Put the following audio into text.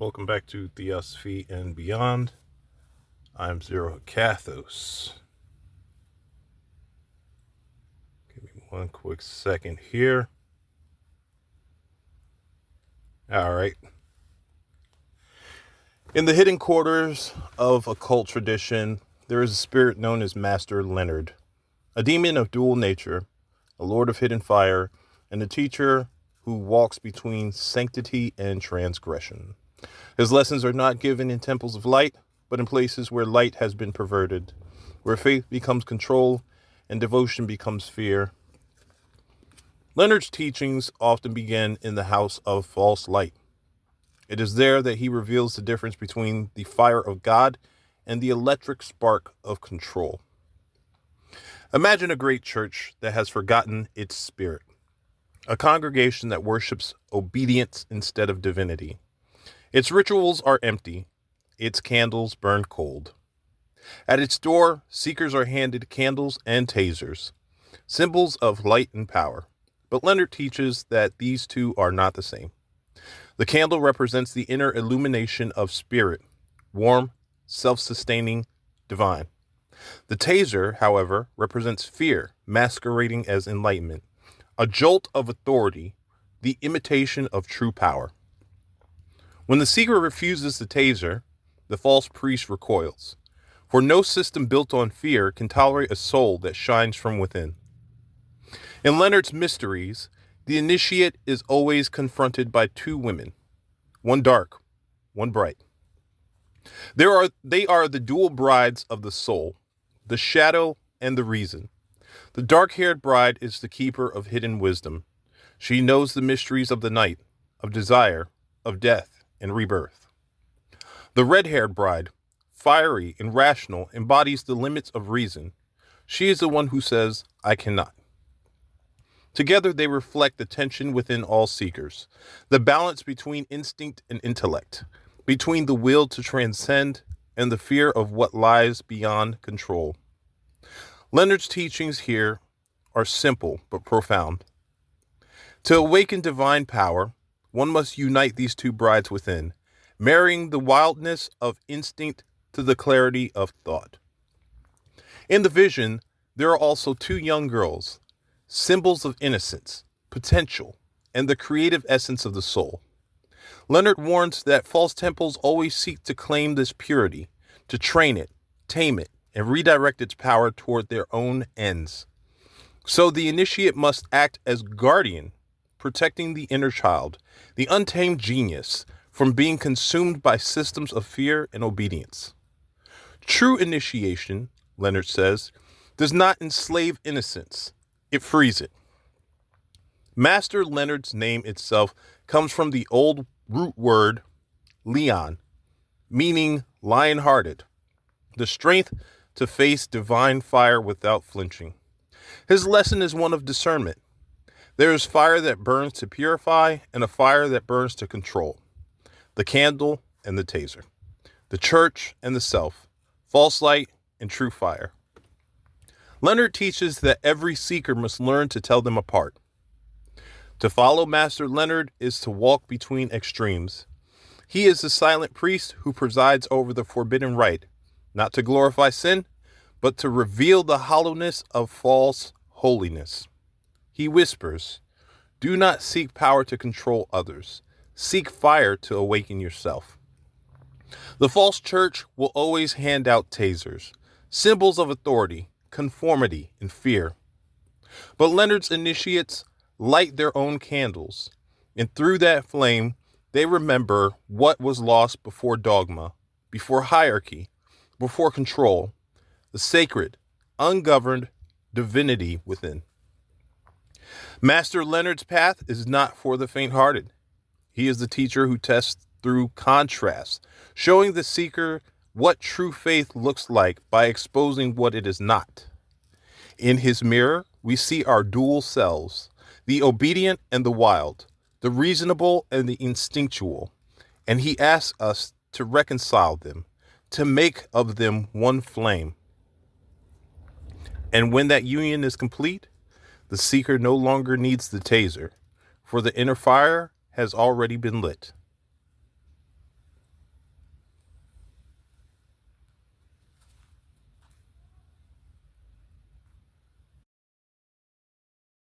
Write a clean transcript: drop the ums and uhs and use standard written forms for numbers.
Welcome back to Theosophy and Beyond. I'm Zero Cathos. Give me one quick second here. All right. In the hidden quarters of a cult tradition, there is a spirit known as Master Leonard, a demon of dual nature, a lord of hidden fire, and a teacher who walks between sanctity and transgression. His lessons are not given in temples of light, but in places where light has been perverted, where faith becomes control and devotion becomes fear. Leonard's teachings often begin in the house of false light. It is there that he reveals the difference between the fire of God and the electric spark of control. Imagine a great church that has forgotten its spirit, a congregation that worships obedience instead of divinity. Its rituals are empty, its candles burn cold. At its door, seekers are handed candles and tasers, symbols of light and power. But Leonard teaches that these two are not the same. The candle represents the inner illumination of spirit, warm, self-sustaining, divine. The taser, however, represents fear, masquerading as enlightenment, a jolt of authority, the imitation of true power. When the seeker refuses the taser, the false priest recoils, for no system built on fear can tolerate a soul that shines from within. In Leonard's mysteries, the initiate is always confronted by two women, one dark, one bright. They are the dual brides of the soul, the shadow and the reason. The dark-haired bride is the keeper of hidden wisdom. She knows the mysteries of the night, of desire, of death, and rebirth. The red-haired bride, fiery and rational, embodies the limits of reason. She is the one who says, I cannot. Together they reflect the tension within all seekers, the balance between instinct and intellect, between the will to transcend and the fear of what lies beyond control. Leonard's teachings here are simple but profound. To awaken divine power, one must unite these two brides within, marrying the wildness of instinct to the clarity of thought. In the vision, there are also two young girls, symbols of innocence, potential, and the creative essence of the soul. Leonard warns that false temples always seek to claim this purity, to train it, tame it, and redirect its power toward their own ends. So the initiate must act as guardian, protecting the inner child, the untamed genius, from being consumed by systems of fear and obedience. True initiation, Leonard says, does not enslave innocence, it frees it. Master Leonard's name itself comes from the old root word Leon, meaning lion-hearted, the strength to face divine fire without flinching. His lesson is one of discernment. There is fire that burns to purify and a fire that burns to control. The candle and the taser. The church and the self. False light and true fire. Leonard teaches that every seeker must learn to tell them apart. To follow Master Leonard is to walk between extremes. He is the silent priest who presides over the forbidden rite, not to glorify sin, but to reveal the hollowness of false holiness. He whispers, do not seek power to control others. Seek fire to awaken yourself. The false church will always hand out tasers, symbols of authority, conformity, and fear. But Leonard's initiates light their own candles, and through that flame, they remember what was lost before dogma, before hierarchy, before control, the sacred, ungoverned divinity within. Master Leonard's path is not for the faint-hearted. He is the teacher who tests through contrast, showing the seeker what true faith looks like by exposing what it is not. In his mirror, we see our dual selves, the obedient and the wild, the reasonable and the instinctual, and he asks us to reconcile them, to make of them one flame. And when that union is complete, the seeker no longer needs the taser, for the inner fire has already been lit.